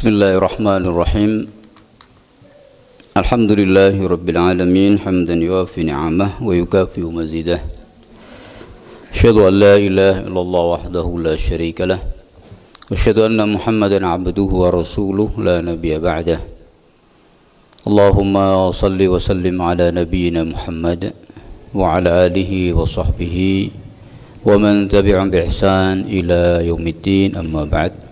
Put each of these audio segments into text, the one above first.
Bismillahirrahmanirrahim. Alhamdulillahi rabbil alamin hamdan yuafi ni'amah wa yukafi mazidah. Asyhadu an la ilaha illallah wahdahu la syarika lah. Wa asyhadu anna Muhammadan abduhu wa rasuluhu la nabiyya ba'dah. Allahumma salli wa sallim ala nabiyyina Muhammad wa ala alihi wa sahbihi wa man tabi'ahum bi ihsan ila yaumiddin, amma ba'd.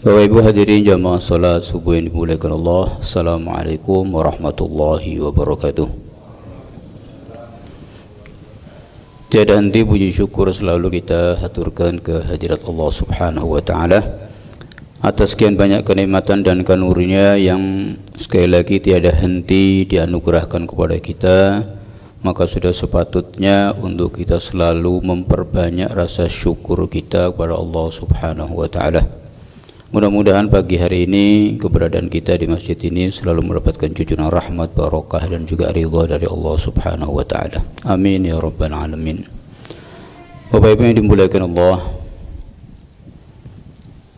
Bapak Ibu hadirin jamaah salat subuh yang dimuliakan Allah, Assalamualaikum warahmatullahi wabarakatuh. Tiada henti puji syukur selalu kita haturkan ke hadirat Allah subhanahu wa ta'ala atas sekian banyak kenikmatan dan karunia yang sekali lagi tiada henti dianugerahkan kepada kita. Maka sudah sepatutnya untuk kita selalu memperbanyak rasa syukur kita kepada Allah subhanahu wa ta'ala. Mudah-mudahan pagi hari ini keberadaan kita di masjid ini selalu mendapatkan junjungan rahmat, barokah dan juga ridha dari Allah subhanahu wa ta'ala. Amin ya rabbal alamin. Bapak Ibu yang dimuliakan Allah,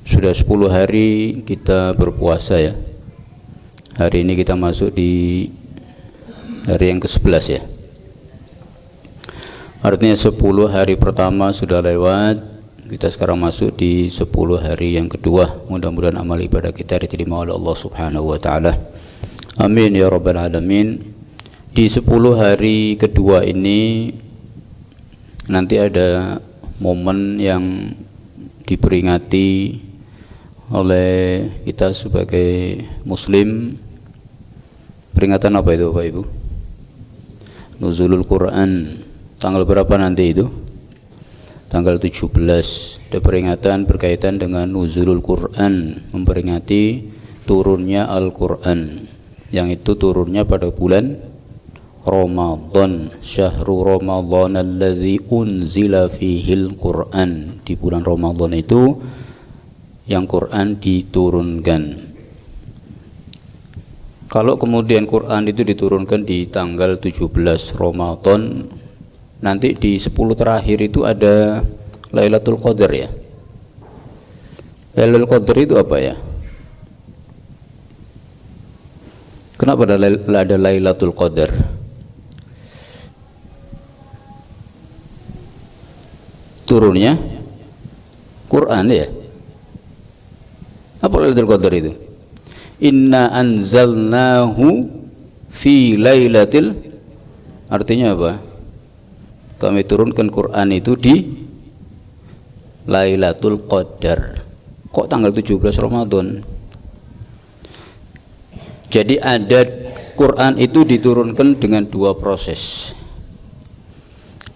sudah 10 hari kita berpuasa ya. Hari ini kita masuk di hari yang ke-11 ya. Artinya 10 hari pertama sudah lewat. Kita sekarang masuk di 10 hari yang kedua. Mudah-mudahan amal ibadah kita diterima oleh Allah subhanahu wa ta'ala. Amin ya rabbal alamin. Di 10 hari kedua ini nanti ada momen yang diperingati oleh kita sebagai muslim. Peringatan apa itu Bapak Ibu? Nuzulul Quran. Tanggal berapa nanti itu? Tanggal 17. Ada peringatan berkaitan dengan nuzulul Quran, memperingati turunnya Al-Quran, yang itu turunnya pada bulan Ramadan. Syahrul Ramadan alladzi unzila fihil Quran. Di bulan Ramadan itu yang Quran diturunkan. Kalau kemudian Quran itu diturunkan di tanggal 17 Ramadan, nanti di 10 terakhir itu ada Lailatul Qadar ya. Lailatul Qadar itu apa ya? Kenapa ada Lailatul Qadar? Turunnya Quran ya. Apa Lailatul Qadar itu? Inna anzalnahu fi lailatil, artinya apa? Kami turunkan Quran itu di Lailatul Qadar. Kok tanggal 17 Ramadan? Jadi ada Quran itu diturunkan dengan 2 proses.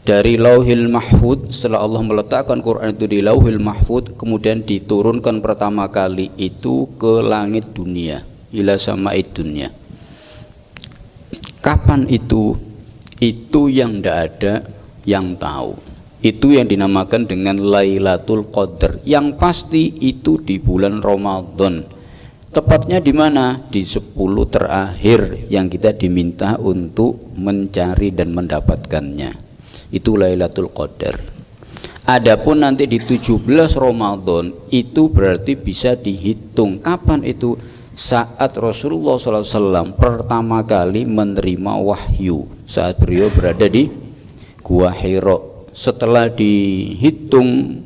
Dari Lauhil Mahfud, setelah Allah meletakkan Quran itu di Lauhil Mahfud, kemudian diturunkan pertama kali itu ke langit dunia, ila sama'id dunia. Kapan itu? Itu yang tidak ada yang tahu. Itu yang dinamakan dengan Lailatul Qadar. Yang pasti itu di bulan Ramadan. Tepatnya di mana? Di 10 terakhir yang kita diminta untuk mencari dan mendapatkannya. Itu Lailatul Qadar. Adapun nanti di 17 Ramadan itu berarti bisa dihitung. Kapan itu? Saat Rasulullah SAW pertama kali menerima wahyu, saat beliau berada di Gua Hira. Setelah dihitung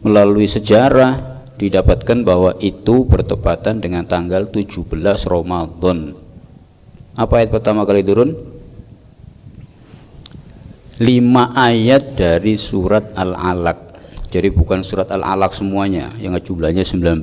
melalui sejarah, didapatkan bahwa itu bertepatan dengan tanggal 17 Ramadan. Apa ayat pertama kali turun? 5 ayat dari surat Al-Alaq. Jadi bukan surat Al-Alaq semuanya, yang jumlahnya 19.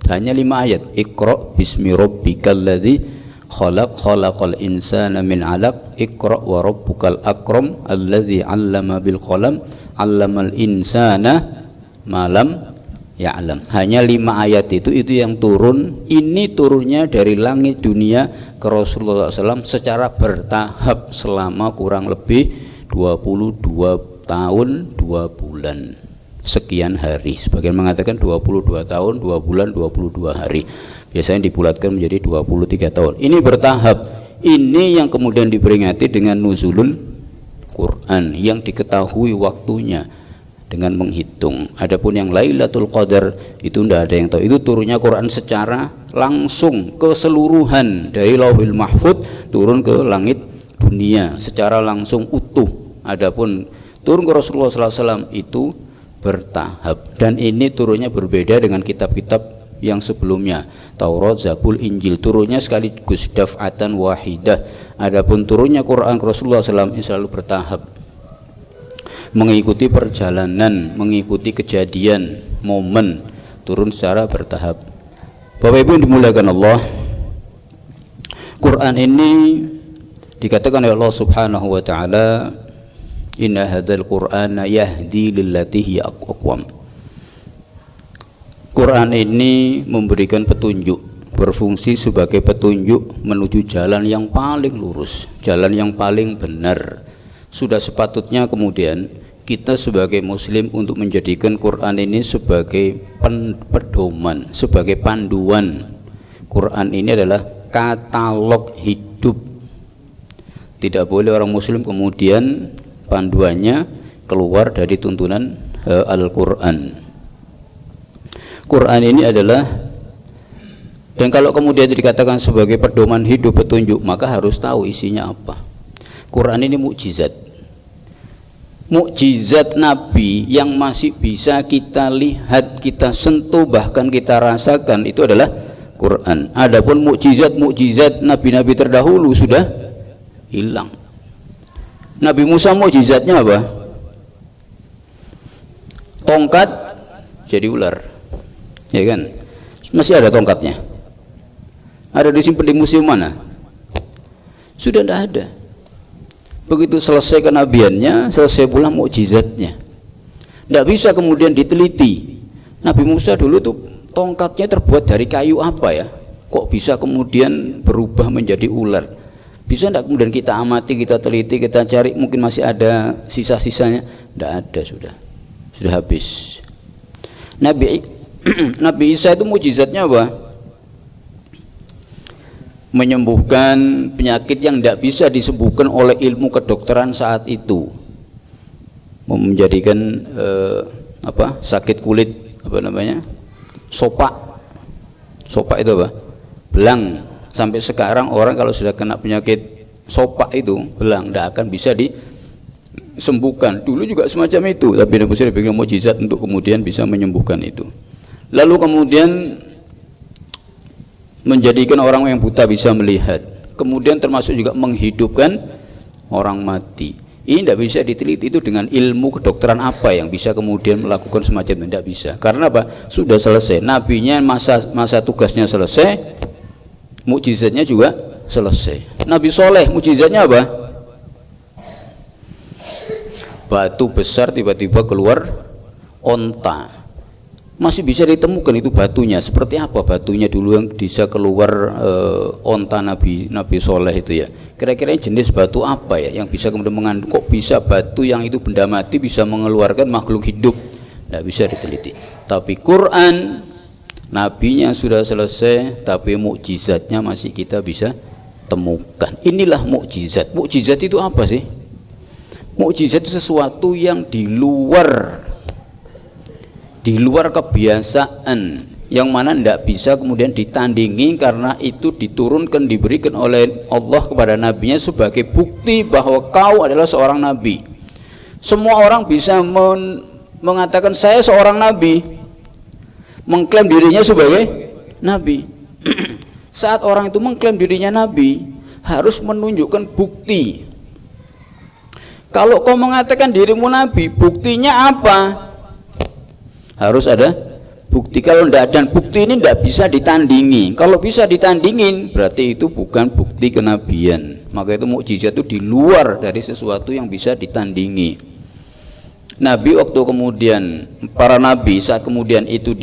Hanya 5 ayat. Iqra bismi rabbikal ladzi khalaqal insana min 'alaq, iqra wa rabbukal akram alladzi 'allama bil qalam 'allamal insana ma lam ya'lam. Hanya 5 ayat itu yang turun. Ini turunnya dari langit dunia ke Rasulullah SAW secara bertahap selama kurang lebih 22 tahun 2 bulan sekian hari. Sebagian mengatakan 22 tahun 2 bulan 22 hari. Biasanya dibulatkan menjadi 23 tahun. Ini bertahap. Ini yang kemudian diperingati dengan nuzulul Quran, yang diketahui waktunya. dengan menghitung. Adapun yang Lailatul Qadar itu tidak ada yang tahu. Itu turunnya Quran secara langsung keseluruhan dari Lauhul Mahfuz turun ke langit dunia secara langsung utuh. Adapun turun ke Rasulullah SAW itu bertahap, dan ini turunnya berbeda dengan kitab-kitab yang sebelumnya. Taurat, Zabur, Injil turunnya sekaligus daf'atan wahidah. Adapun turunnya Quran ke Rasulullah SAW ini selalu bertahap, mengikuti perjalanan, mengikuti kejadian, momen, turun secara bertahap. Bapak Ibu yang dimuliakan Allah, Quran ini dikatakan oleh Allah Subhanahu wa taala, inna hadzal qur'ana yahdi lillati hiya aqwam. Quran ini memberikan petunjuk, berfungsi sebagai petunjuk menuju jalan yang paling lurus, jalan yang paling benar. Sudah sepatutnya kemudian kita sebagai muslim untuk menjadikan Quran ini sebagai pedoman, sebagai panduan. Quran ini adalah katalog hidup. Tidak boleh orang muslim kemudian panduannya keluar dari tuntunan Al-Quran. Quran ini adalah, dan kalau kemudian dikatakan sebagai pedoman hidup, petunjuk, maka harus tahu isinya apa. Quran ini mukjizat, mukjizat Nabi yang masih bisa kita lihat, kita sentuh, bahkan kita rasakan, itu adalah Quran. Adapun mukjizat nabi-nabi terdahulu sudah hilang. Nabi Musa mukjizatnya apa? Tongkat jadi ular, ya kan? Masih ada tongkatnya? Ada disimpan di museum mana? Sudah tidak ada. Begitu selesai kenabiannya, selesai pula mukjizatnya. Tidak bisa kemudian diteliti. Nabi Musa dulu tuh tongkatnya terbuat dari kayu apa ya? Kok bisa kemudian berubah menjadi ular? Bisa tidak kemudian kita amati, kita teliti, kita cari, mungkin masih ada sisa-sisanya? Tidak ada, sudah habis. Nabi Isa itu mukjizatnya apa? Menyembuhkan penyakit yang tidak bisa disembuhkan oleh ilmu kedokteran saat itu, menjadikan sakit kulit, sopak itu apa? Belang. Sampai sekarang orang kalau sudah kena penyakit sopak itu belang, tidak akan bisa disembuhkan. Dulu juga semacam itu, tapi Nabi Musa diberikan mukjizat untuk kemudian bisa menyembuhkan itu. Lalu kemudian menjadikan orang yang buta bisa melihat, kemudian termasuk juga menghidupkan orang mati. Ini tidak bisa diteliti itu dengan ilmu kedokteran apa yang bisa kemudian melakukan semacam itu, tidak bisa. Karena apa? Sudah selesai, nabinya masa tugasnya selesai, mukjizatnya juga selesai. Nabi Soleh mukjizatnya apa? Batu besar tiba-tiba keluar onta. Masih bisa ditemukan itu batunya. Seperti apa batunya dulu yang bisa keluar onta Nabi Soleh itu ya? Kira-kira jenis batu apa ya yang bisa kemudian mengandung? Kok bisa batu yang itu benda mati bisa mengeluarkan makhluk hidup? Tidak bisa diteliti. Tapi Quran, nabinya sudah selesai, tapi mukjizatnya masih kita bisa temukan. Inilah mukjizat. Mukjizat itu apa sih? Mukjizat itu sesuatu yang di luar kebiasaan, yang mana tidak bisa kemudian ditandingi, karena itu diturunkan, diberikan oleh Allah kepada nabinya sebagai bukti bahwa kau adalah seorang nabi. Semua orang bisa mengatakan saya seorang nabi, mengklaim dirinya sebagai nabi. Saat orang itu mengklaim dirinya nabi, harus menunjukkan bukti. Kalau kau mengatakan dirimu nabi, buktinya apa? Harus ada bukti. Kalau tidak, dan bukti ini tidak bisa ditandingi. Kalau bisa ditandingin, berarti itu bukan bukti kenabian. Maka itu mukjizat itu di luar dari sesuatu yang bisa ditandingi. Nabi waktu kemudian, para nabi saat kemudian itu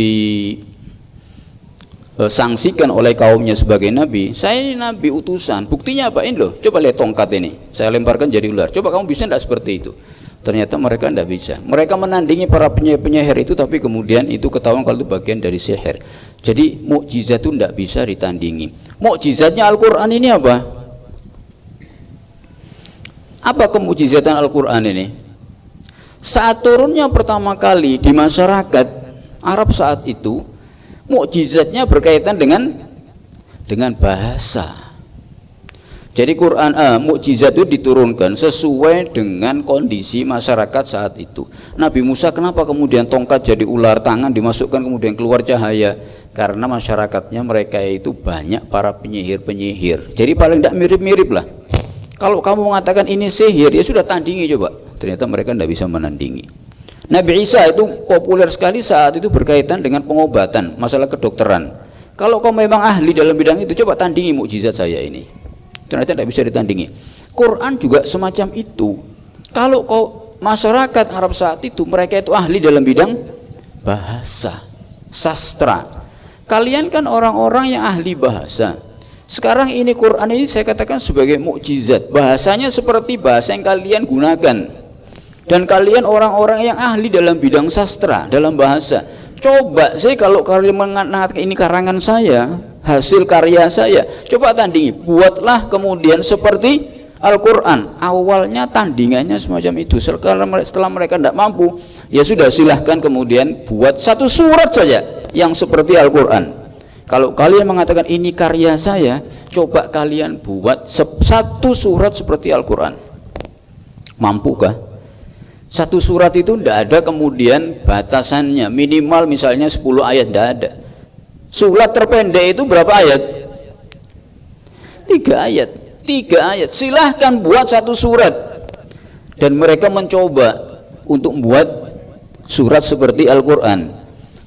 disangsikan oleh kaumnya sebagai nabi, saya ini nabi utusan, buktinya apa? Ini loh, coba lihat tongkat ini, saya lemparkan jadi ular, coba kamu bisa tidak seperti itu? Ternyata mereka tidak bisa. Mereka menandingi para penyihir itu, tapi kemudian itu ketahuan kalau itu bagian dari sihir. Jadi mukjizat itu tidak bisa ditandingi. Mukjizatnya Al-Quran ini apa? Apa kemukjizatan Al-Quran ini? Saat turunnya pertama kali di masyarakat Arab saat itu, mukjizatnya berkaitan dengan bahasa. Jadi Quran mukjizat itu diturunkan sesuai dengan kondisi masyarakat saat itu. Nabi Musa kenapa kemudian tongkat jadi ular, tangan dimasukkan kemudian keluar cahaya? Karena masyarakatnya mereka itu banyak para penyihir-penyihir. Jadi paling tidak mirip-mirip lah. Kalau kamu mengatakan ini sihir, ya sudah tandingi coba. Ternyata mereka tidak bisa menandingi. Nabi Isa itu populer sekali saat itu berkaitan dengan pengobatan, masalah kedokteran. Kalau kau memang ahli dalam bidang itu, coba tandingi mukjizat saya ini. Ternyata tidak bisa ditandingi. Quran juga semacam itu. Kalau kau masyarakat Arab saat itu, mereka itu ahli dalam bidang bahasa, sastra. Kalian kan orang-orang yang ahli bahasa. Sekarang ini Quran ini saya katakan sebagai mukjizat. Bahasanya seperti bahasa yang kalian gunakan. Dan kalian orang-orang yang ahli dalam bidang sastra, dalam bahasa. Coba sih kalau kalian mengatakan ini karangan saya, hasil karya saya, coba tandingi, buatlah kemudian seperti Al-Quran. Awalnya tandingannya semacam itu. Setelah mereka tidak mampu, ya sudah, silahkan kemudian buat satu surat saja yang seperti Al-Quran. Kalau kalian mengatakan ini karya saya, coba kalian buat satu surat seperti Al-Quran. Mampukah? Satu surat itu tidak ada kemudian batasannya, minimal misalnya 10 ayat, tidak ada. Surat terpendek itu berapa ayat? 3 ayat. 3 ayat. Silahkan buat satu surat. Dan mereka mencoba untuk membuat surat seperti Al-Quran.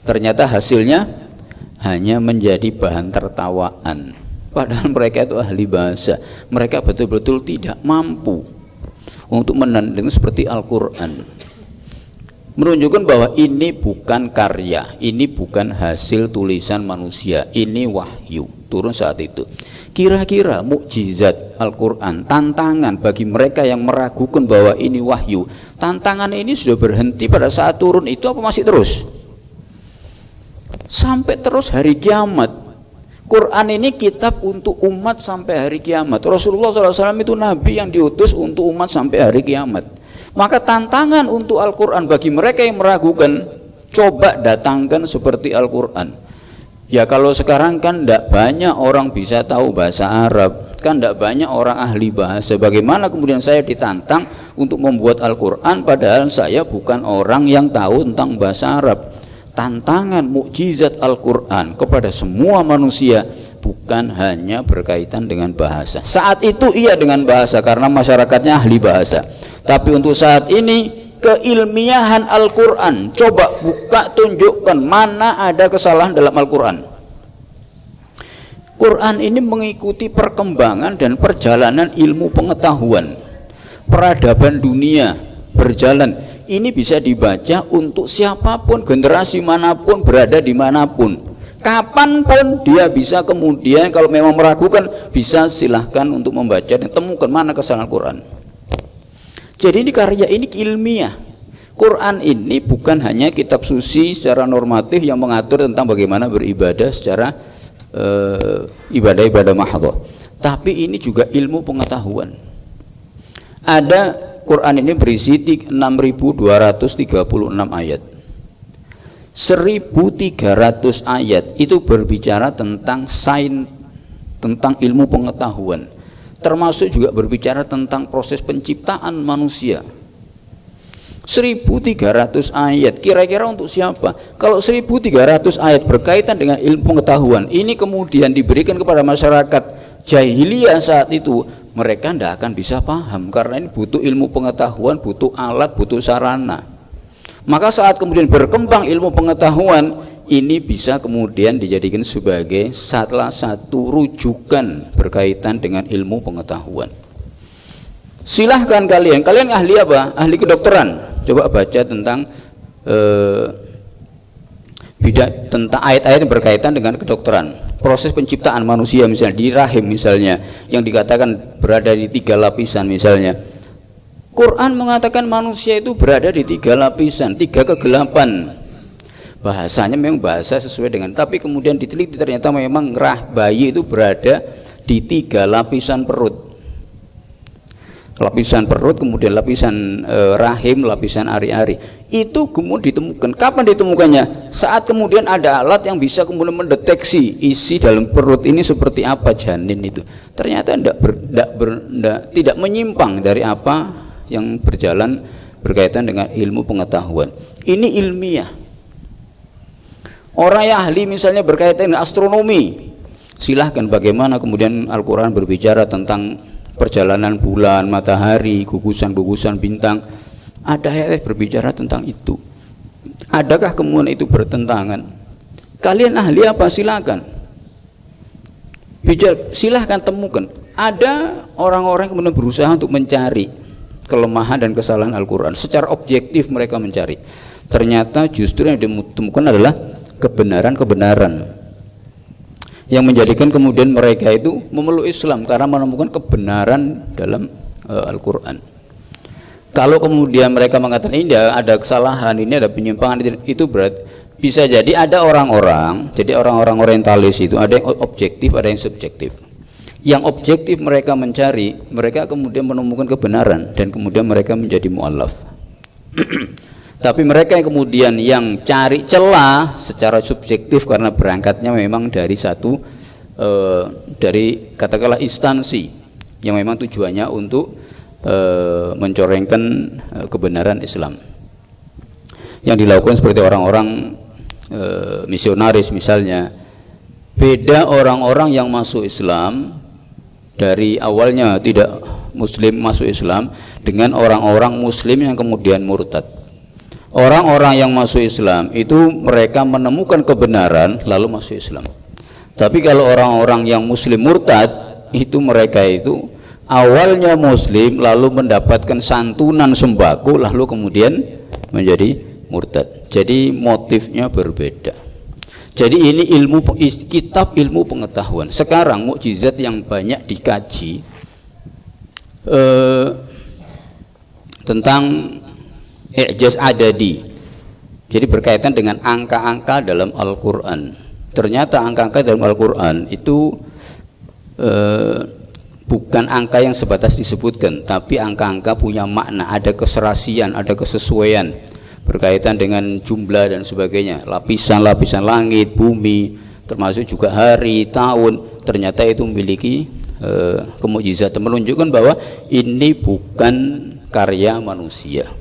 Ternyata hasilnya hanya menjadi bahan tertawaan. Padahal mereka itu ahli bahasa. Mereka betul-betul tidak mampu untuk menanding seperti Al-Quran. Menunjukkan bahwa ini bukan karya, ini bukan hasil tulisan manusia, ini wahyu turun saat itu. Kira-kira mukjizat Al-Quran, tantangan bagi mereka yang meragukan bahwa ini wahyu, tantangan ini sudah berhenti pada saat turun itu apa masih terus? Sampai terus hari kiamat. Quran ini kitab untuk umat sampai hari kiamat. Rasulullah SAW itu nabi yang diutus untuk umat sampai hari kiamat. Maka tantangan untuk Al-Quran bagi mereka yang meragukan, coba datangkan seperti Al-Quran. Ya kalau sekarang kan tidak banyak orang bisa tahu bahasa Arab, kan tidak banyak orang ahli bahasa. Bagaimana kemudian saya ditantang untuk membuat Al-Quran padahal saya bukan orang yang tahu tentang bahasa Arab. Tantangan mukjizat Al-Quran kepada semua manusia bukan hanya berkaitan dengan bahasa. Saat itu iya dengan bahasa karena masyarakatnya ahli bahasa. Tapi untuk saat ini keilmiahan Al-Quran, coba buka tunjukkan mana ada kesalahan dalam Al-Quran. Quran ini mengikuti perkembangan dan perjalanan ilmu pengetahuan. Peradaban dunia berjalan. Ini bisa dibaca untuk siapapun, generasi manapun, berada di manapun, kapanpun dia bisa kemudian kalau memang meragukan bisa silahkan untuk membaca dan temukan mana kesalahan Quran. Jadi ini karya ini ilmiah. Quran ini bukan hanya kitab suci secara normatif yang mengatur tentang bagaimana beribadah secara ibadah-ibadah mahdhah, tapi ini juga ilmu pengetahuan. Ada Quran ini berisi 6.236 ayat. 1.300 ayat itu berbicara tentang sains, tentang ilmu pengetahuan, termasuk juga berbicara tentang proses penciptaan manusia. 1.300 ayat kira-kira untuk siapa? Kalau 1.300 ayat berkaitan dengan ilmu pengetahuan, ini kemudian diberikan kepada masyarakat jahiliyah saat itu, mereka tidak akan bisa paham karena ini butuh ilmu pengetahuan, butuh alat, butuh sarana. Maka saat kemudian berkembang ilmu pengetahuan, ini bisa kemudian dijadikan sebagai salah satu rujukan berkaitan dengan ilmu pengetahuan. Silahkan kalian ahli apa? Ahli kedokteran. Coba baca tentang tentang ayat-ayat yang berkaitan dengan kedokteran. Proses penciptaan manusia misalnya di rahim misalnya yang dikatakan berada di 3 lapisan misalnya. Quran mengatakan manusia itu berada di 3 lapisan, 3 kegelapan. Bahasanya memang bahasa sesuai dengan, tapi kemudian diteliti ternyata memang bayi itu berada di 3 lapisan perut. lapisan perut, kemudian lapisan rahim, lapisan ari-ari. Itu kemudian ditemukan. Kapan ditemukannya? Saat kemudian ada alat yang bisa kemudian mendeteksi isi dalam perut ini seperti apa janin itu. Ternyata tidak menyimpang dari apa yang berjalan berkaitan dengan ilmu pengetahuan. Ini ilmiah. Orang yang ahli misalnya berkaitan dengan astronomi, silahkan bagaimana kemudian Al-Quran berbicara tentang perjalanan bulan, matahari, gugusan-gugusan bintang. Ada ayat berbicara tentang itu. Adakah kemudian itu bertentangan? Kalian ahli apa? Silakan silahkan temukan. Ada orang-orang yang kemudian berusaha untuk mencari kelemahan dan kesalahan Al-Quran. Secara objektif mereka mencari. Ternyata justru yang ditemukan adalah kebenaran-kebenaran yang menjadikan kemudian mereka itu memeluk Islam karena menemukan kebenaran dalam Al-Quran. Kalau kemudian mereka mengatakan ini ada kesalahan, ini ada penyimpangan, itu berarti bisa jadi ada orang-orang, jadi orang-orang orientalis itu ada yang objektif, ada yang subjektif. Yang objektif mereka mencari, mereka kemudian menemukan kebenaran dan kemudian mereka menjadi mu'allaf. Tapi mereka yang kemudian yang cari celah secara subjektif karena berangkatnya memang dari satu dari katakanlah instansi yang memang tujuannya untuk mencorengkan kebenaran Islam. Yang dilakukan seperti orang-orang misionaris misalnya. Beda orang-orang yang masuk Islam dari awalnya tidak muslim masuk Islam dengan orang-orang muslim yang kemudian murtad. Orang-orang yang masuk Islam itu mereka menemukan kebenaran lalu masuk Islam. Tapi kalau orang-orang yang muslim murtad itu mereka itu awalnya muslim lalu mendapatkan santunan sembako lalu kemudian menjadi murtad. Jadi motifnya berbeda. Jadi ini kitab ilmu pengetahuan. Sekarang mukjizat yang banyak dikaji tentang i'jaz adadi. Jadi berkaitan dengan angka-angka dalam Al-Quran. Ternyata angka-angka dalam Al-Quran itu bukan angka yang sebatas disebutkan, tapi angka-angka punya makna, ada keserasian, ada kesesuaian berkaitan dengan jumlah dan sebagainya, lapisan-lapisan langit, bumi, termasuk juga hari, tahun. Ternyata itu memiliki kemukjizatan, menunjukkan bahwa ini bukan karya manusia.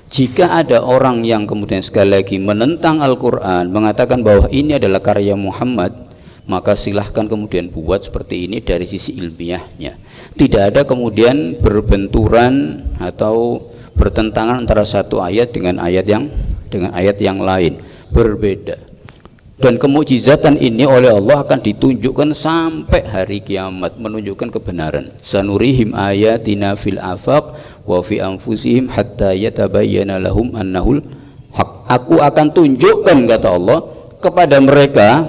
Jika ada orang yang kemudian sekali lagi menentang Al-Quran, mengatakan bahwa ini adalah karya Muhammad, maka silahkan kemudian buat seperti ini dari sisi ilmiahnya. Tidak ada kemudian berbenturan atau bertentangan antara satu ayat dengan ayat yang lain, berbeda. Dan kemukjizatan ini oleh Allah akan ditunjukkan sampai hari kiamat, menunjukkan kebenaran. Sanurihim ayatina fil afaq wa fi anfusihim hatta yatabayyana lahum annahul haq. Aku akan tunjukkan, kata Allah, kepada mereka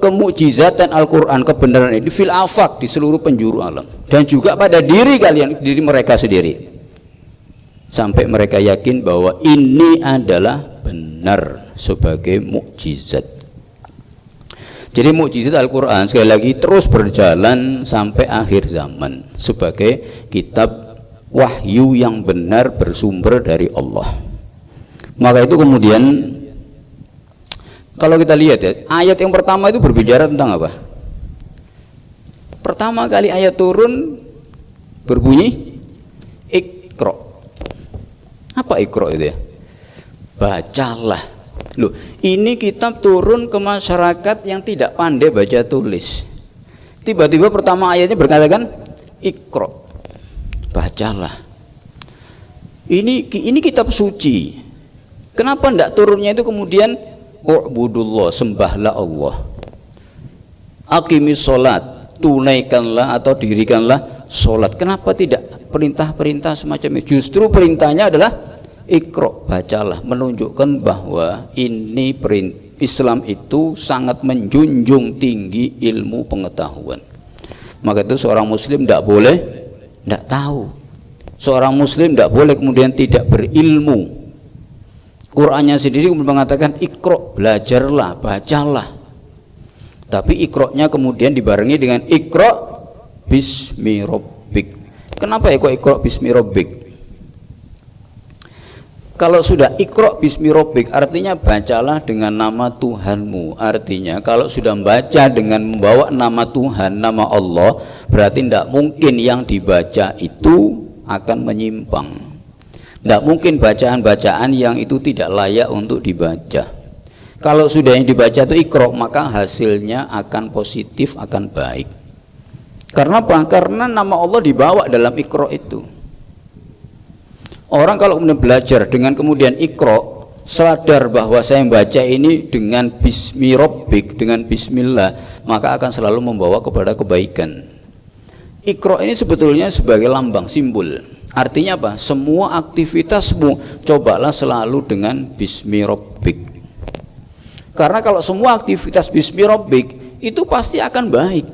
kemukjizatan Al-Quran, kebenaran ini fil afaq, di seluruh penjuru alam, dan juga pada diri kalian, diri mereka sendiri, sampai mereka yakin bahwa ini adalah benar sebagai mukjizat. Jadi mukjizat Al-Quran sekali lagi terus berjalan sampai akhir zaman sebagai kitab wahyu yang benar bersumber dari Allah. Maka itu kemudian kalau kita lihat ya, ayat yang pertama itu berbicara tentang apa? Pertama kali ayat turun berbunyi Iqra. Apa Iqra itu ya? Bacalah. Loh, ini kitab turun ke masyarakat yang tidak pandai baca tulis. Tiba-tiba pertama ayatnya berkatakan Iqra. Bacalah. Ini kitab suci. Kenapa tidak turunnya itu kemudian U'budullah, sembahlah Allah. Aqimis sholat, tunaikanlah atau dirikanlah sholat. Kenapa tidak perintah-perintah semacam itu? Justru perintahnya adalah Iqra, bacalah, menunjukkan bahwa ini Islam itu sangat menjunjung tinggi ilmu pengetahuan. Maka itu seorang muslim tidak boleh tidak tahu. Seorang muslim tidak boleh kemudian tidak berilmu. Qur'annya sendiri mengatakan Iqra, belajarlah, bacalah. Tapi Iqra-nya kemudian dibarengi dengan Iqra bismi rabbik. Kenapa ya kok Iqra bismi rabbik? Kalau sudah Iqra bismi rabbik artinya bacalah dengan nama Tuhanmu. Artinya kalau sudah baca dengan membawa nama Tuhan, nama Allah, berarti tidak mungkin yang dibaca itu akan menyimpang. Tidak mungkin bacaan-bacaan yang itu tidak layak untuk dibaca. Kalau sudah yang dibaca itu Iqra, maka hasilnya akan positif, akan baik. Karena apa? Karena nama Allah dibawa dalam Iqra itu. Orang kalau kemudian belajar dengan kemudian Iqra, sadar bahwa saya membaca ini dengan bismi rabbik, dengan bismillah, maka akan selalu membawa kepada kebaikan. Iqra ini sebetulnya sebagai lambang, simbol. Artinya apa? Semua aktivitasmu cobalah selalu dengan bismi rabbik. Karena kalau semua aktivitas bismi rabbik itu pasti akan baik.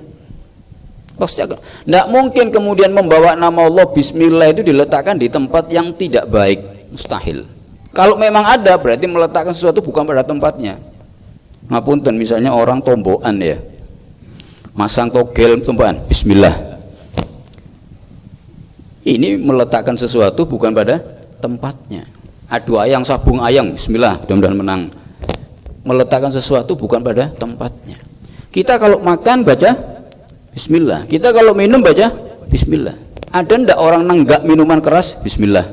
Pasti akan. Tidak mungkin kemudian membawa nama Allah bismillah itu diletakkan di tempat yang tidak baik, mustahil. Kalau memang ada berarti meletakkan sesuatu bukan pada tempatnya. Ngapunten, misalnya orang tombokan ya, masang togel tombokan bismillah. Ini meletakkan sesuatu bukan pada tempatnya. Adu ayang sabung ayang bismillah, mudah-mudahan menang. Meletakkan sesuatu bukan pada tempatnya. Kita kalau makan baca bismillah, kita kalau minum baca bismillah. Ada ndak orang nenggak minuman keras bismillah?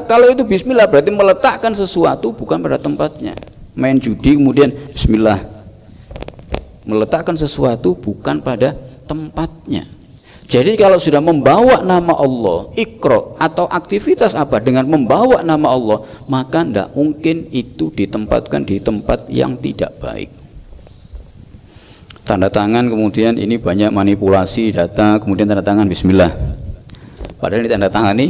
Kalau itu bismillah berarti meletakkan sesuatu bukan pada tempatnya. Main judi kemudian bismillah, meletakkan sesuatu bukan pada tempatnya. Jadi kalau sudah membawa nama Allah, Iqra atau aktivitas apa dengan membawa nama Allah, maka tidak mungkin itu ditempatkan di tempat yang tidak baik. Tanda tangan kemudian ini banyak manipulasi data, kemudian tanda tangan bismillah. Padahal ini tanda tangan ini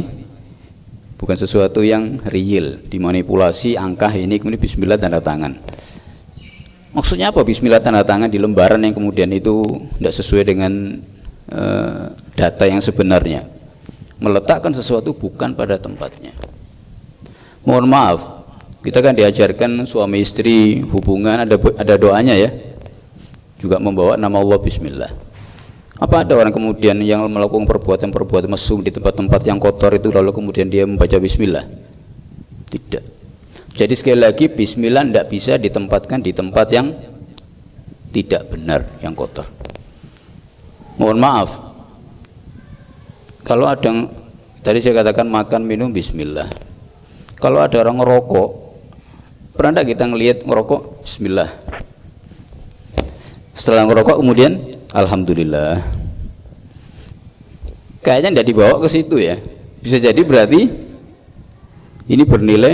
bukan sesuatu yang real, dimanipulasi angka ini kemudian bismillah tanda tangan. Maksudnya apa bismillah tanda tangan di lembaran yang kemudian itu tidak sesuai dengan data yang sebenarnya, meletakkan sesuatu bukan pada tempatnya. Mohon maaf, kita kan diajarkan suami istri hubungan ada doanya ya, juga membawa nama Allah bismillah. Apa ada orang kemudian yang melakukan perbuatan mesum di tempat-tempat yang kotor itu lalu kemudian dia membaca bismillah? Tidak. Jadi sekali lagi bismillah tidak bisa ditempatkan di tempat yang tidak benar, yang kotor. Mohon maaf, kalau ada, tadi saya katakan makan minum bismillah. Kalau ada orang ngerokok, pernah tidak kita ngelihat ngerokok bismillah? Setelah ngerokok kemudian alhamdulillah. Kayaknya tidak dibawa ke situ ya. Bisa jadi berarti ini bernilai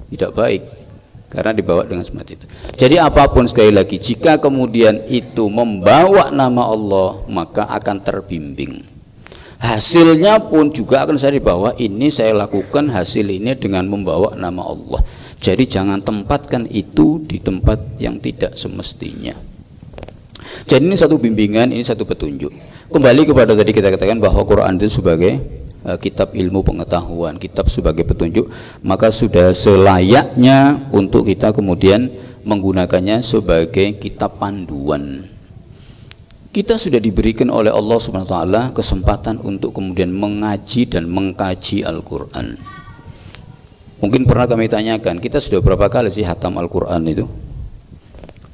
tidak baik karena dibawa dengan seperti itu. Jadi apapun sekali lagi, jika kemudian itu membawa nama Allah, maka akan terbimbing. Hasilnya pun juga akan saya dibawa, ini saya lakukan hasil ini dengan membawa nama Allah. Jadi jangan tempatkan itu di tempat yang tidak semestinya. Jadi ini satu bimbingan, ini satu petunjuk. Kembali kepada tadi kita katakan bahwa Quran itu sebagai kitab ilmu pengetahuan, kitab sebagai petunjuk, maka sudah selayaknya untuk kita kemudian menggunakannya sebagai kitab panduan. Kita sudah diberikan oleh Allah Subhanahu wa taala kesempatan untuk kemudian mengaji dan mengkaji Al-Qur'an. Mungkin pernah kami tanyakan, kita sudah berapa kali sih hatam Al-Qur'an itu?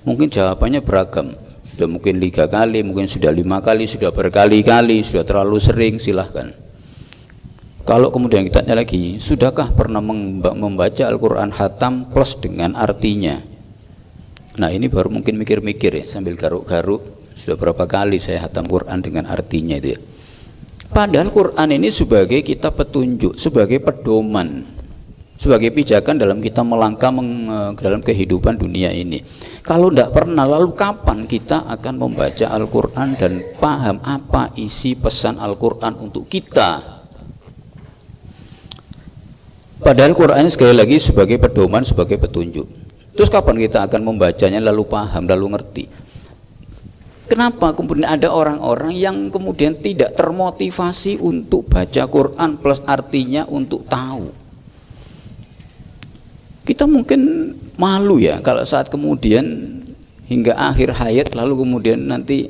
Mungkin jawabannya beragam. Sudah mungkin 3 kali, mungkin sudah 5 kali, sudah berkali-kali, sudah terlalu sering, silahkan. Kalau kemudian kita tanya lagi, sudahkah pernah membaca Al-Quran hatam plus dengan artinya? Nah ini baru mungkin mikir-mikir ya, sambil garuk-garuk, sudah berapa kali saya hatam Quran dengan artinya itu ya. Padahal Quran ini sebagai kitab petunjuk, sebagai pedoman, sebagai pijakan dalam kita melangkah dalam kehidupan dunia ini. Kalau tidak pernah, lalu kapan kita akan membaca Al-Quran dan paham apa isi pesan Al-Quran untuk kita? Padahal Quran sekali lagi sebagai pedoman, sebagai petunjuk. Terus kapan kita akan membacanya lalu paham, lalu ngerti? Kenapa kemudian ada orang-orang yang kemudian tidak termotivasi untuk baca Quran plus artinya untuk tahu? Kita mungkin malu ya kalau saat kemudian hingga akhir hayat lalu kemudian nanti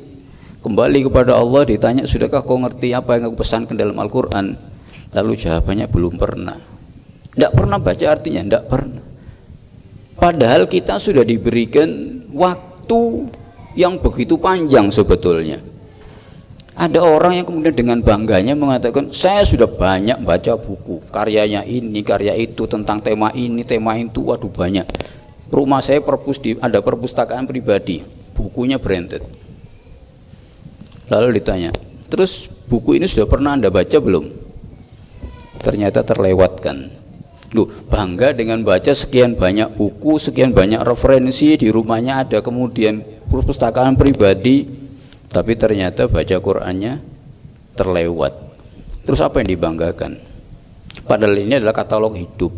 Kembali kepada Allah, ditanya, sudahkah kau ngerti apa yang aku pesankan dalam Al-Quran? Lalu jawabannya belum pernah. Tidak pernah baca artinya, tidak pernah. Padahal kita sudah diberikan waktu yang begitu panjang sebetulnya. Ada orang yang kemudian dengan bangganya mengatakan, saya sudah banyak baca buku, karyanya ini, karya itu, tentang tema ini, tema itu, waduh banyak. Rumah saya ada perpustakaan pribadi, bukunya branded. Lalu ditanya, terus buku ini sudah pernah Anda baca belum? Ternyata terlewatkan. Loh, bangga dengan baca sekian banyak buku, sekian banyak referensi, di rumahnya ada kemudian perpustakaan pribadi, tapi ternyata baca Qur'annya terlewat. Terus apa yang dibanggakan? Padahal ini adalah katalog hidup.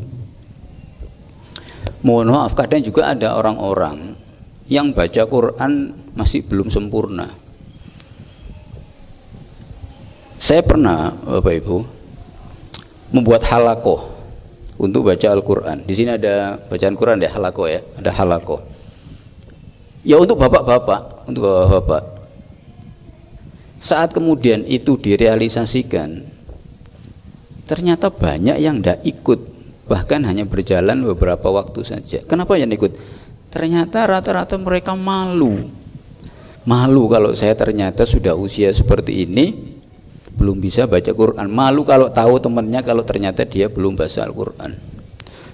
Mohon maaf, kadang juga ada orang-orang yang baca Qur'an masih belum sempurna. Saya pernah, Bapak Ibu, membuat halakoh untuk baca Al-Quran. Di sini ada bacaan Quran, ada halakoh ya, ada halakoh. Ya untuk bapak-bapak, Saat kemudian itu direalisasikan, ternyata banyak yang tidak ikut, bahkan hanya berjalan beberapa waktu saja. Kenapa yang ikut? Ternyata rata-rata mereka malu kalau saya ternyata sudah usia seperti ini belum bisa baca Quran. Malu kalau tahu temannya kalau ternyata dia belum baca Al-Quran.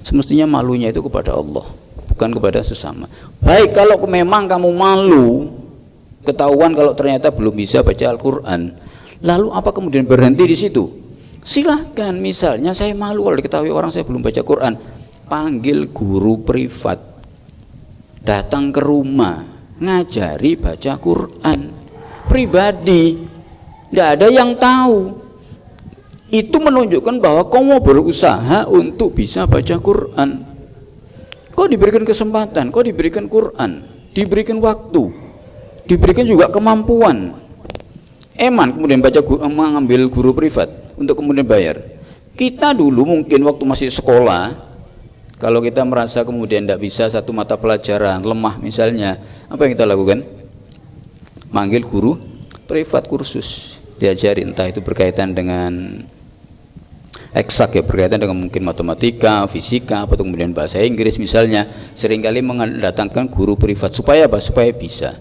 Semestinya malunya itu kepada Allah, bukan kepada sesama. Baik kalau memang kamu malu ketahuan kalau ternyata belum bisa baca Al-Quran, lalu apa kemudian berhenti di situ? Silahkan. Misalnya saya malu kalau diketahui orang saya belum baca Quran, panggil guru privat, datang ke rumah, ngajari baca Quran pribadi. Tidak ada yang tahu. Itu menunjukkan bahwa kau mau berusaha untuk bisa baca Quran. Kau diberikan kesempatan, kau diberikan Quran, diberikan waktu, diberikan juga kemampuan. Eman kemudian mengambil guru privat untuk kemudian bayar. Kita dulu mungkin waktu masih sekolah, kalau kita merasa kemudian tidak bisa satu mata pelajaran, lemah misalnya, apa yang kita lakukan? Manggil guru privat kursus, diajari, entah itu berkaitan dengan eksak ya, berkaitan dengan mungkin matematika, fisika, atau kemudian bahasa Inggris misalnya. Seringkali mendatangkan guru privat supaya apa? Supaya bisa.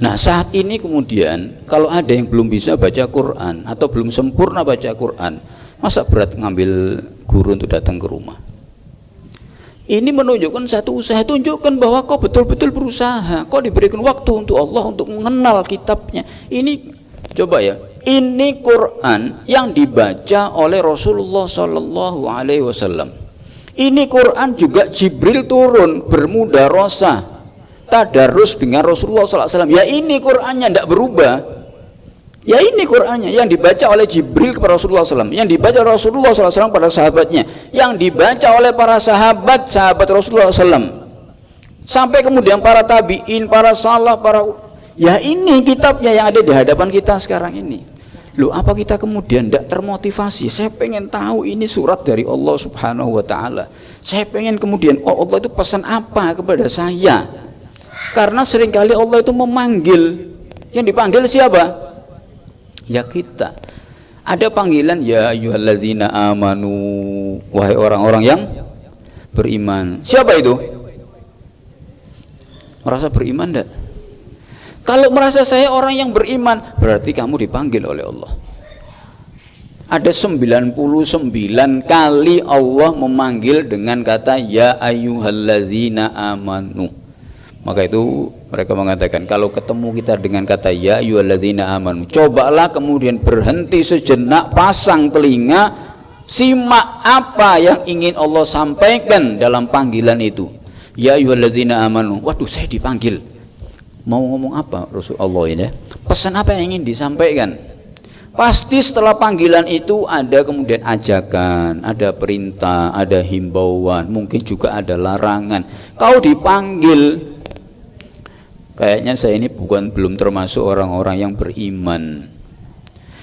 Nah saat ini kemudian kalau ada yang belum bisa baca Quran atau belum sempurna baca Quran, masa berat ngambil guru untuk datang ke rumah? Ini menunjukkan satu usaha, tunjukkan bahwa kau betul-betul berusaha, kau diberikan waktu untuk Allah untuk mengenal kitabnya. Ini coba ya, ini Quran yang dibaca oleh Rasulullah Sallallahu Alaihi Wasallam. Ini Quran juga Jibril turun bermudarosah, tadarus dengan Rasulullah Sallallahu Alaihi Wasallam. Ya ini Qurannya tidak berubah. Ya ini Qurannya yang dibaca oleh Jibril kepada Rasulullah SAW, yang dibaca Rasulullah SAW pada sahabatnya, yang dibaca oleh para sahabat Rasulullah SAW, sampai kemudian para tabiin, para salaf, ya ini kitabnya yang ada di hadapan kita sekarang ini. Loh, apa kita kemudian tidak termotivasi? Saya pengen tahu ini surat dari Allah Subhanahu Wa Taala. Saya pengen kemudian, oh Allah itu pesan apa kepada saya? Karena seringkali Allah itu memanggil, yang dipanggil siapa? Ya kita. Ada panggilan ya ayyuhallazina amanu, wahai orang-orang yang beriman. Siapa itu? Merasa beriman enggak? Kalau merasa saya orang yang beriman, berarti kamu dipanggil oleh Allah. Ada 99 kali Allah memanggil dengan kata ya ayyuhallazina amanu. Maka itu mereka mengatakan kalau ketemu kita dengan kata ya ayyuhalladzina amanu, cobalah kemudian berhenti sejenak, pasang telinga, simak apa yang ingin Allah sampaikan dalam panggilan itu. Ya ayyuhalladzina amanu. Waduh, saya dipanggil. Mau ngomong apa Rasulullah ini? Pesan apa yang ingin disampaikan? Pasti setelah panggilan itu ada kemudian ajakan, ada perintah, ada himbauan, mungkin juga ada larangan. Kau dipanggil. Kayaknya saya ini belum termasuk orang-orang yang beriman.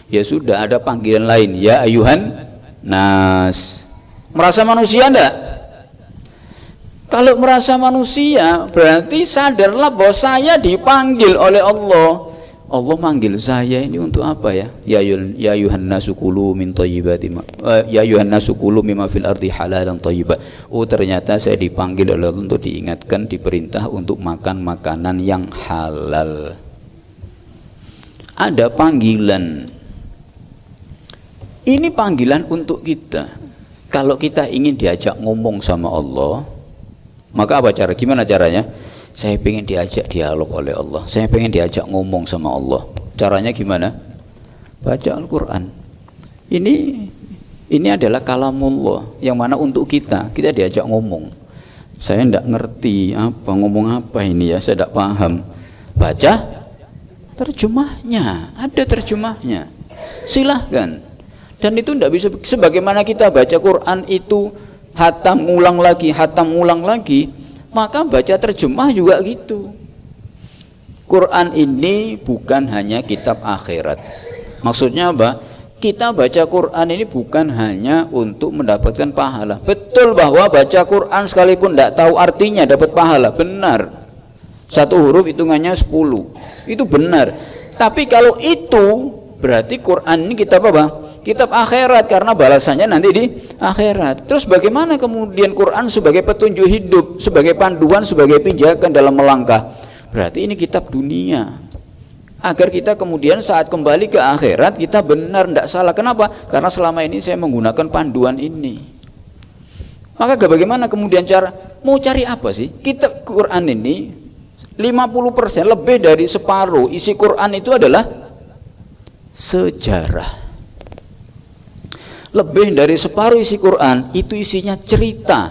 Ya sudah, ada panggilan lain. Ya ayuhan nas. Merasa manusia enggak? Kalau merasa manusia, berarti sadarlah bahwa saya dipanggil oleh Allah Allah manggil saya ini untuk apa ya? Ya ayuhan nasu kulu min thayyibati ya ayuhan nasu kulu mimma fil ardi halalan thayyiba. Oh, ternyata saya dipanggil oleh Allah untuk diingatkan, diperintah untuk makan makanan yang halal. Ada panggilan. Ini panggilan untuk kita. Kalau kita ingin diajak ngomong sama Allah, maka apa cara? Gimana caranya? Saya pengen diajak dialog oleh Allah. Saya pengen diajak ngomong sama Allah. Caranya gimana? Baca Al-Quran. Ini adalah kalamullah yang mana untuk kita diajak ngomong. Saya tidak ngerti apa ngomong apa ini ya, saya tidak paham. Baca terjemahnya, ada terjemahnya. Silahkan. Dan itu tidak bisa, sebagaimana kita baca Quran itu hatam ulang lagi, maka baca terjemah juga gitu. Quran ini bukan hanya kitab akhirat. Maksudnya apa? Kita baca Quran ini bukan hanya untuk mendapatkan pahala. Betul bahwa baca Quran sekalipun tidak tahu artinya dapat pahala, benar. Satu huruf hitungannya 10, itu benar. Tapi kalau itu berarti Quran ini kitab apa? Kitab akhirat, karena balasannya nanti di akhirat. Terus bagaimana kemudian Quran sebagai petunjuk hidup, sebagai panduan, sebagai pijakan dalam melangkah? Berarti ini kitab dunia. Agar kita kemudian saat kembali ke akhirat kita benar, tidak salah. Kenapa? Karena selama ini saya menggunakan panduan ini. Maka bagaimana kemudian cara? Mau cari apa sih? Kitab Quran ini 50%, lebih dari separuh isi Quran itu adalah sejarah. Lebih dari separuh isi Quran itu isinya cerita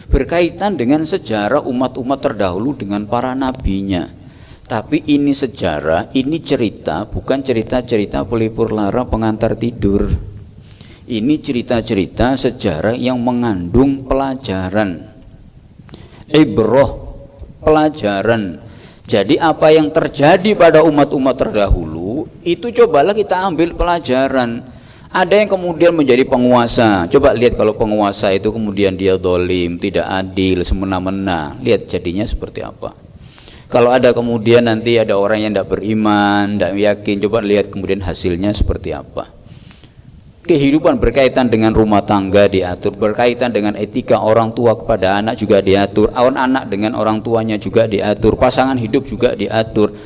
berkaitan dengan sejarah umat-umat terdahulu dengan para nabinya. Tapi ini sejarah, ini cerita, bukan cerita-cerita pelipur lara pengantar tidur. Ini cerita-cerita sejarah yang mengandung pelajaran, ibroh, pelajaran. Jadi apa yang terjadi pada umat-umat terdahulu itu cobalah kita ambil pelajaran. Ada yang kemudian menjadi penguasa. Coba lihat kalau penguasa itu kemudian dia dolim, tidak adil, semena-mena, lihat jadinya seperti apa. Kalau ada kemudian nanti ada orang yang tidak beriman, tidak yakin, coba lihat kemudian hasilnya seperti apa. Kehidupan berkaitan dengan rumah tangga diatur, berkaitan dengan etika orang tua kepada anak juga diatur, anak dengan orang tuanya juga diatur, pasangan hidup juga diatur.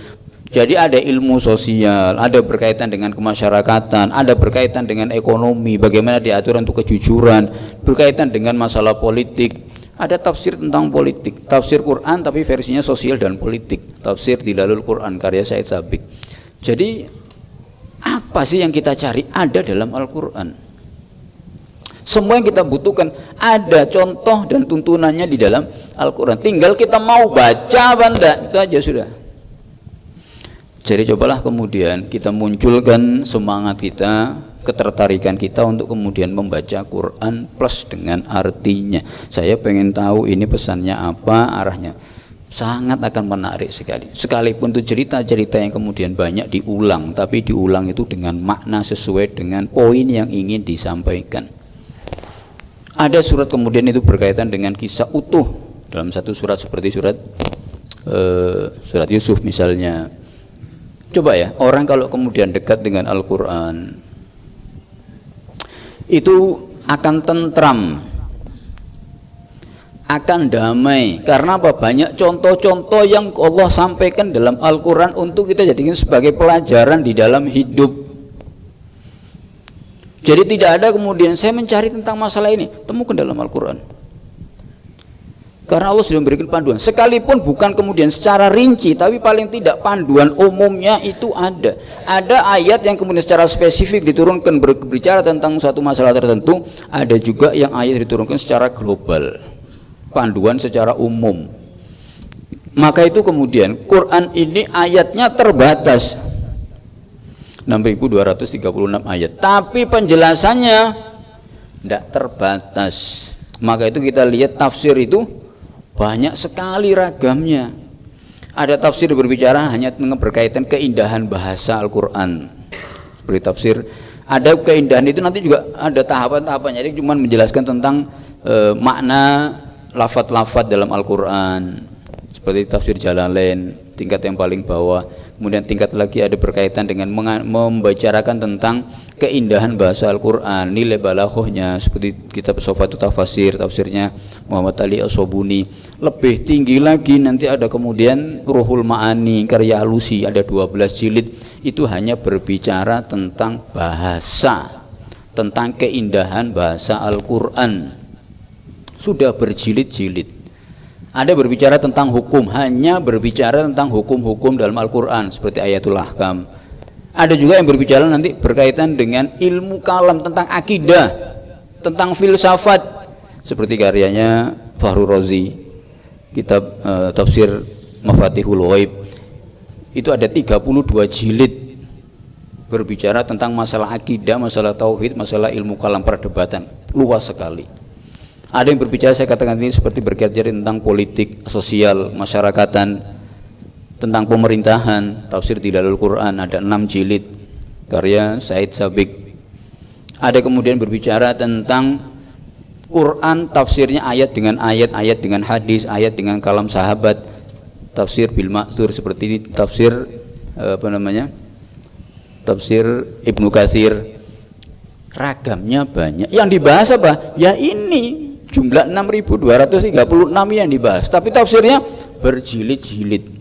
Jadi ada ilmu sosial, ada berkaitan dengan kemasyarakatan, ada berkaitan dengan ekonomi, bagaimana diatur untuk kejujuran, berkaitan dengan masalah politik, ada tafsir tentang politik, tafsir Quran tapi versinya sosial dan politik, tafsir Dilalul Quran karya Said Sabiq. Jadi apa sih yang kita cari ada dalam Al-Quran. Semua yang kita butuhkan ada contoh dan tuntunannya di dalam Al-Quran. Tinggal kita mau baca apa enggak, itu aja sudah. Jadi cobalah kemudian kita munculkan semangat kita, ketertarikan kita untuk kemudian membaca Quran plus dengan artinya. Saya pengen tahu ini pesannya apa, arahnya. Sangat akan menarik sekali. Sekalipun itu cerita-cerita yang kemudian banyak diulang, tapi diulang itu dengan makna sesuai dengan poin yang ingin disampaikan. Ada surat kemudian itu berkaitan dengan kisah utuh dalam satu surat seperti surat Yusuf misalnya. Coba ya, orang kalau kemudian dekat dengan Al-Quran itu akan tentram, akan damai. Karena apa? Banyak contoh-contoh yang Allah sampaikan dalam Al-Quran untuk kita jadikan sebagai pelajaran di dalam hidup. Jadi tidak ada kemudian saya mencari tentang masalah ini, temukan dalam Al-Quran. Karena Allah sudah memberikan panduan, sekalipun bukan kemudian secara rinci, tapi paling tidak panduan umumnya itu ada. Ada ayat yang kemudian secara spesifik diturunkan berbicara tentang satu masalah tertentu, ada juga yang ayat diturunkan secara global, panduan secara umum. Maka itu kemudian Quran ini ayatnya terbatas 6.236 ayat, tapi penjelasannya tidak terbatas. Maka itu kita lihat tafsir itu banyak sekali ragamnya. Ada tafsir berbicara hanya berkaitan keindahan bahasa Al-Quran, seperti tafsir. Ada keindahan itu nanti juga ada tahapan-tahapannya. Jadi cuma menjelaskan tentang makna lafadz-lafadz dalam Al-Quran, seperti tafsir Jalalain tingkat yang paling bawah. Kemudian tingkat lagi ada berkaitan dengan membicarakan tentang keindahan bahasa Al-Quran, nilai balaghahnya, seperti kitab Sofatut Tafasir, tafsirnya Muhammad Ali As-Sobuni. Lebih tinggi lagi nanti ada kemudian Ruhul Ma'ani karya Alusi, ada 12 jilid, itu hanya berbicara tentang bahasa, tentang keindahan bahasa Al-Quran, sudah berjilid-jilid. Ada berbicara tentang hukum, hanya berbicara tentang hukum-hukum dalam Al-Quran seperti Ayatul Ahkam. Ada juga yang berbicara nanti berkaitan dengan ilmu kalam, tentang akidah, tentang filsafat, seperti karyanya Fahru Razi, kitab tafsir Mafatihul Ghaib. Itu ada 32 jilid berbicara tentang masalah akidah, masalah tauhid, masalah ilmu kalam, perdebatan luas sekali. Ada yang berbicara, saya katakan ini seperti berbicara tentang politik, sosial, masyarakatan, tentang pemerintahan, tafsir Dilalul Quran, ada 6 jilid karya Said Sabiq. Ada kemudian berbicara tentang Quran, tafsirnya ayat dengan ayat, ayat dengan hadis, ayat dengan kalam sahabat, tafsir bil ma'thur, seperti ini tafsir tafsir Ibnu Katsir. Ragamnya banyak. Yang dibahas apa? Ya ini jumlah 6.236 yang dibahas, tapi tafsirnya berjilid-jilid.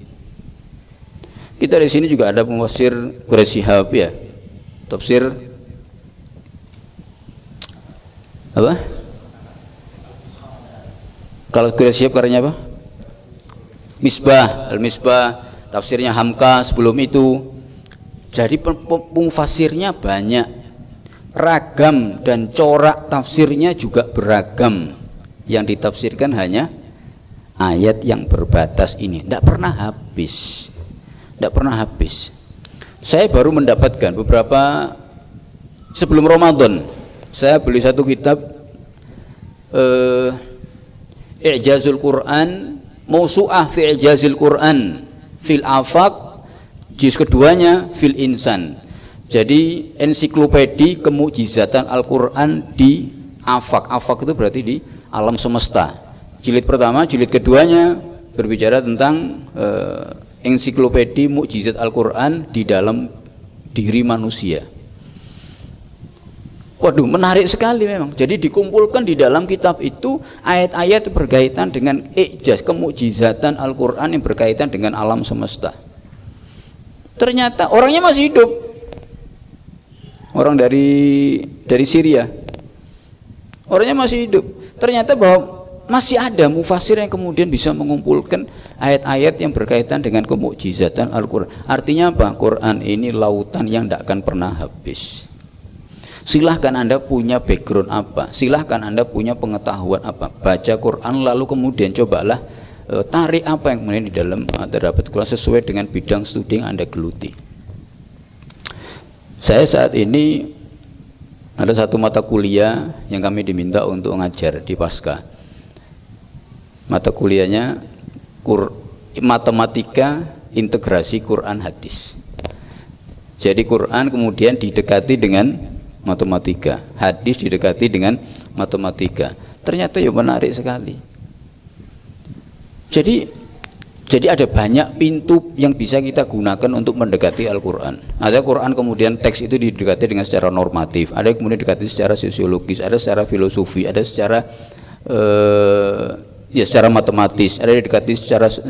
Kita di sini juga ada penafsir Quraisy Shihab ya, tafsir apa? Kalau Quraisy Shihab karyanya apa? Misbah, Al-Misbah, tafsirnya Hamka sebelum itu. Jadi penafsirnya banyak, ragam, dan corak tafsirnya juga beragam. Yang ditafsirkan hanya ayat yang berbatas ini, tidak pernah habis, tidak pernah habis. Saya baru mendapatkan beberapa sebelum Ramadan, saya beli satu kitab I'jazul Quran, Mausu'ah fi I'jazil Quran fil Afaq, juz keduanya fil Insan. Jadi ensiklopedi kemukjizatan Al-Quran di Afaq. Afaq itu berarti di alam semesta. Jilid pertama, jilid keduanya berbicara tentang ensiklopedi mukjizat Al-Quran di dalam diri manusia. Waduh, menarik sekali memang. Jadi dikumpulkan di dalam kitab itu ayat-ayat berkaitan dengan i'jaz, kemukjizatan Al-Quran yang berkaitan dengan alam semesta. Ternyata orangnya masih hidup, orang dari Syria, orangnya masih hidup. Ternyata bahwa masih ada mufasir yang kemudian bisa mengumpulkan ayat-ayat yang berkaitan dengan kemukjizatan Al-Quran. Artinya apa? Quran ini lautan yang tidak akan pernah habis. Silahkan Anda punya background apa, silahkan Anda punya pengetahuan apa, baca Quran lalu kemudian cobalah tarik apa yang kemudian di dalam terdapat Quran sesuai dengan bidang studi yang Anda geluti. Saya saat ini ada satu mata kuliah yang kami diminta untuk mengajar di Pasca. Mata kuliahnya matematika integrasi Quran hadis. Jadi Quran kemudian didekati dengan matematika, hadis didekati dengan matematika. Ternyata ya menarik sekali. Jadi ada banyak pintu yang bisa kita gunakan untuk mendekati Al-Quran. Ada Quran kemudian teks itu didekati dengan secara normatif, ada kemudian didekati secara sosiologis, ada secara filosofi, ada secara secara matematis, ada didekati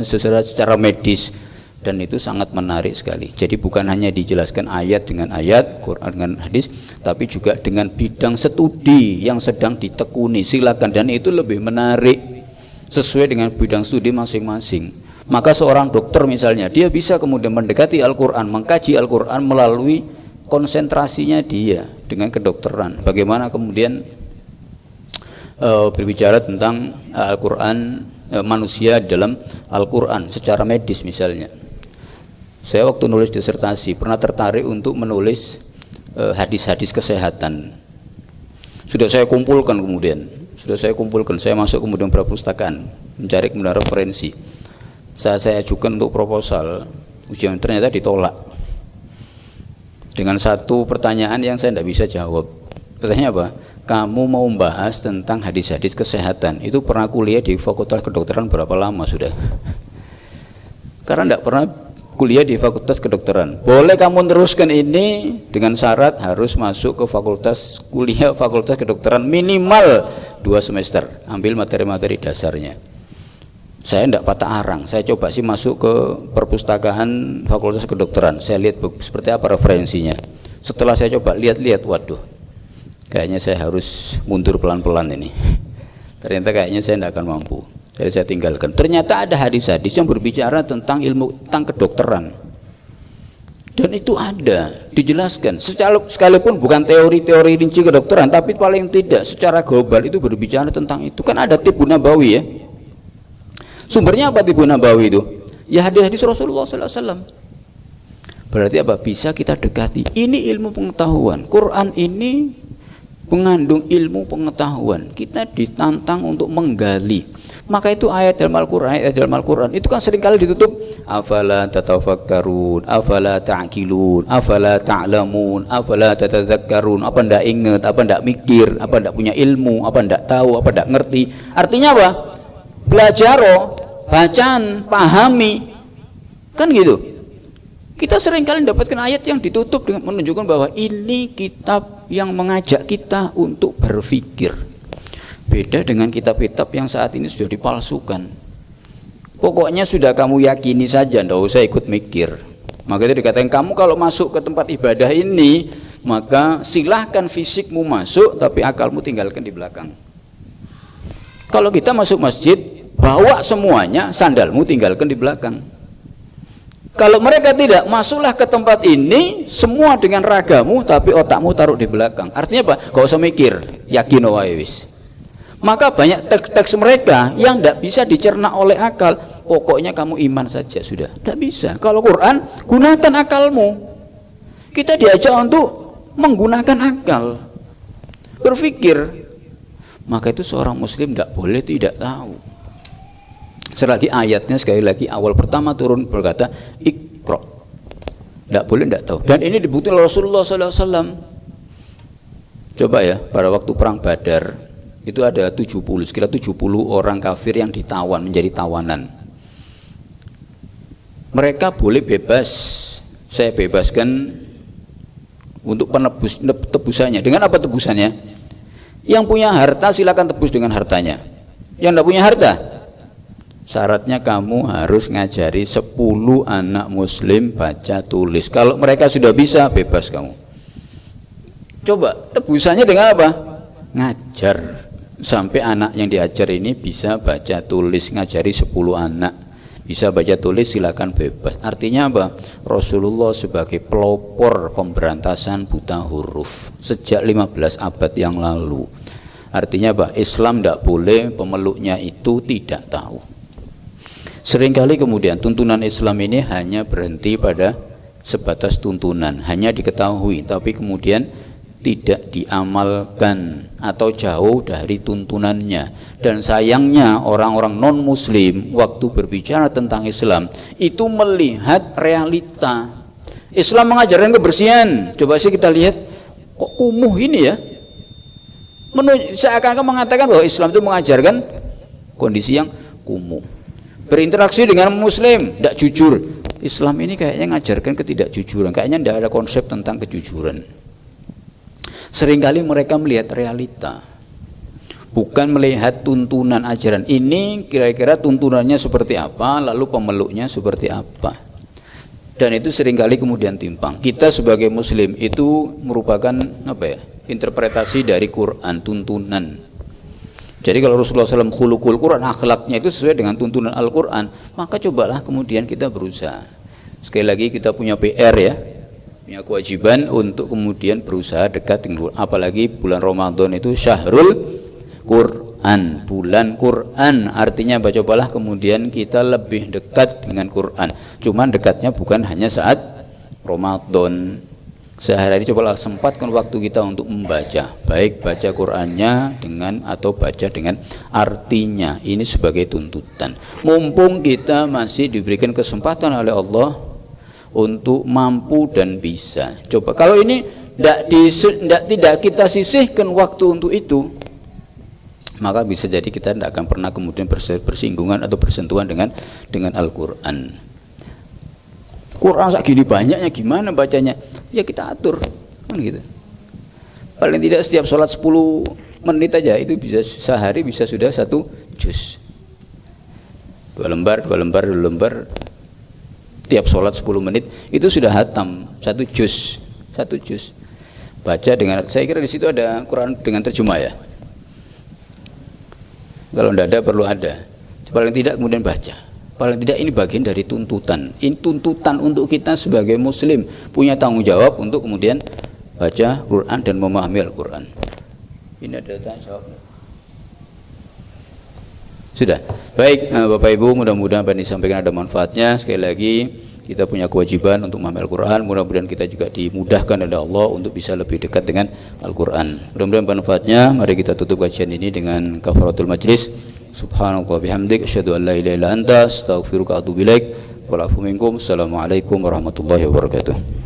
secara medis, dan itu sangat menarik sekali. Jadi bukan hanya dijelaskan ayat dengan ayat, Quran dengan hadis, tapi juga dengan bidang studi yang sedang ditekuni. Silakan, dan itu lebih menarik sesuai dengan bidang studi masing-masing. Maka seorang dokter misalnya, dia bisa kemudian mendekati Al-Quran, mengkaji Al-Quran melalui konsentrasinya dia dengan kedokteran. Bagaimana kemudian berbicara tentang Al-Quran, manusia dalam Al-Quran secara medis misalnya. Saya waktu nulis disertasi pernah tertarik untuk menulis hadis-hadis kesehatan. Sudah saya kumpulkan, saya masuk kemudian perpustakaan mencari kemudian referensi. Saya ajukan untuk proposal, ujian ternyata ditolak dengan satu pertanyaan yang saya tidak bisa jawab. Pertanyaannya apa? Kamu mau membahas tentang hadis-hadis kesehatan, itu pernah kuliah di Fakultas Kedokteran berapa lama sudah? Karena tidak pernah kuliah di fakultas kedokteran. Boleh kamu teruskan ini dengan syarat harus masuk ke kuliah fakultas kedokteran minimal 2 semester. Ambil materi-materi dasarnya. Saya tidak patah arang. Saya coba sih masuk ke perpustakaan fakultas kedokteran. Saya lihat seperti apa referensinya. Setelah saya coba lihat-lihat, waduh, kayaknya saya harus mundur pelan-pelan ini. Ternyata kayaknya saya tidak akan mampu. Jadi saya tinggalkan. Ternyata ada hadis-hadis yang berbicara tentang tentang kedokteran. Dan itu ada dijelaskan. Sekalipun bukan teori-teori rinci kedokteran, tapi paling tidak secara global itu berbicara tentang itu. Kan ada Tibbun Nabawi ya. Sumbernya apa Tibbun Nabawi itu? Ya hadis-hadis Rasulullah SAW. Berarti apa? Bisa kita dekati. Ini ilmu pengetahuan. Quran ini mengandung ilmu pengetahuan. Kita ditantang untuk menggali. Maka itu ayat dalam Al-Quran itu kan seringkali ditutup afala tatafakkarun, afala ta'qilun, afala ta'lamun, afala tatadzakkarun. Apa ndak ingat, apa ndak mikir, apa ndak punya ilmu, apa ndak tahu, apa ndak ngerti. Artinya apa? Belajar, bacaan, pahami. Kan gitu. Kita seringkali mendapatkan ayat yang ditutup dengan menunjukkan bahwa ini kitab yang mengajak kita untuk berpikir. Beda dengan kitab-kitab yang saat ini sudah dipalsukan. Pokoknya sudah kamu yakini saja, ndak usah ikut mikir. Maka itu dikatakan kamu kalau masuk ke tempat ibadah ini, maka silahkan fisikmu masuk, tapi akalmu tinggalkan di belakang. Kalau kita masuk masjid, bawa semuanya, sandalmu tinggalkan di belakang. Kalau mereka tidak, masuklah ke tempat ini, semua dengan ragamu, tapi otakmu taruh di belakang. Artinya apa? Gak usah mikir, yakin wae wis. Maka banyak teks-teks mereka yang tidak bisa dicerna oleh akal. Pokoknya kamu iman saja sudah. Tidak bisa. Kalau Quran, gunakan akalmu. Kita diajak untuk menggunakan akal, berpikir. Maka itu seorang muslim tidak boleh tidak tahu. Selagi ayatnya sekali lagi awal pertama turun berkata Iqra. Tidak boleh tidak tahu. Dan ini dibuktikan oleh Rasulullah SAW. Coba ya, pada waktu perang Badar itu ada 70 orang kafir yang ditawan menjadi tawanan. Mereka boleh bebas, saya bebaskan untuk tebusannya. Dengan apa tebusannya? Yang punya harta silakan tebus dengan hartanya. Yang tidak punya harta, syaratnya kamu harus ngajari 10 anak muslim baca tulis. Kalau mereka sudah bisa, bebas kamu. Coba tebusannya dengan apa? Ngajar sampai anak yang diajar ini bisa baca tulis, ngajari 10 anak bisa baca tulis, silakan bebas. Artinya apa? Rasulullah sebagai pelopor pemberantasan buta huruf sejak 15 abad yang lalu. Artinya apa? Islam tidak boleh pemeluknya itu tidak tahu. Seringkali kemudian tuntunan Islam ini hanya berhenti pada sebatas tuntunan, hanya diketahui tapi kemudian tidak diamalkan atau jauh dari tuntunannya. Dan sayangnya orang-orang non muslim waktu berbicara tentang Islam itu melihat realita. Islam mengajarkan kebersihan. Coba sih kita lihat, kok kumuh ini ya. Seakan-akan mengatakan bahwa Islam itu mengajarkan kondisi yang kumuh. Berinteraksi dengan muslim tidak jujur. Islam ini kayaknya mengajarkan ketidakjujuran. Kayaknya tidak ada konsep tentang kejujuran. Seringkali mereka melihat realita, bukan melihat tuntunan ajaran. Ini kira-kira tuntunannya seperti apa, lalu pemeluknya seperti apa. Dan itu seringkali kemudian timpang. Kita sebagai muslim itu merupakan apa ya? Interpretasi dari Quran, tuntunan. Jadi kalau Rasulullah SAW khuluqul Quran, akhlaknya itu sesuai dengan tuntunan Al-Quran, maka cobalah kemudian kita berusaha. Sekali lagi kita punya PR ya, punya kewajiban untuk kemudian berusaha dekat dengan Quran. Apalagi bulan Ramadan itu syahrul Quran, bulan Quran. Artinya cobalah kemudian kita lebih dekat dengan Quran. Cuman dekatnya bukan hanya saat Ramadan. Sehari-hari cobalah sempatkan waktu kita untuk membaca, baik baca Qurannya dengan atau baca dengan artinya. Ini sebagai tuntutan. Mumpung kita masih diberikan kesempatan oleh Allah untuk mampu dan bisa. Coba kalau ini tidak kita sisihkan waktu untuk itu, maka bisa jadi kita tidak akan pernah kemudian bersinggungan atau bersentuhan dengan Al-Quran. Quran sak gini banyaknya, gimana bacanya? Ya kita atur, kan gitu. Paling tidak setiap sholat 10 menit aja itu bisa, sehari bisa sudah 1 juz. 2 lembar, 2 lembar, 2 lembar. Tiap sholat 10 menit itu sudah hatam 1 juz, 1 juz. Baca dengan, saya kira di situ ada Quran dengan terjemah ya. Kalau tidak ada perlu ada. Paling tidak kemudian baca. Paling tidak ini bagian dari tuntutan. Ini tuntutan untuk kita sebagai muslim punya tanggung jawab untuk kemudian baca Quran dan memahami Al-Quran. Ini ada tanya jawab. Sudah. Baik, Bapak Ibu, mudah-mudahan apa yang disampaikan ada manfaatnya. Sekali lagi kita punya kewajiban untuk memahami Al-Quran. Mudah-mudahan kita juga dimudahkan oleh Allah untuk bisa lebih dekat dengan Al-Quran. Mudah-mudahan manfaatnya. Mari kita tutup kajian ini dengan kafaratul majlis. Subhanallah bihamdik, asyhadu an la ilaha illa anta, astaghfiruka wa atubu ilaik. Wal afu minkum. Assalamualaikum warahmatullahi wabarakatuh.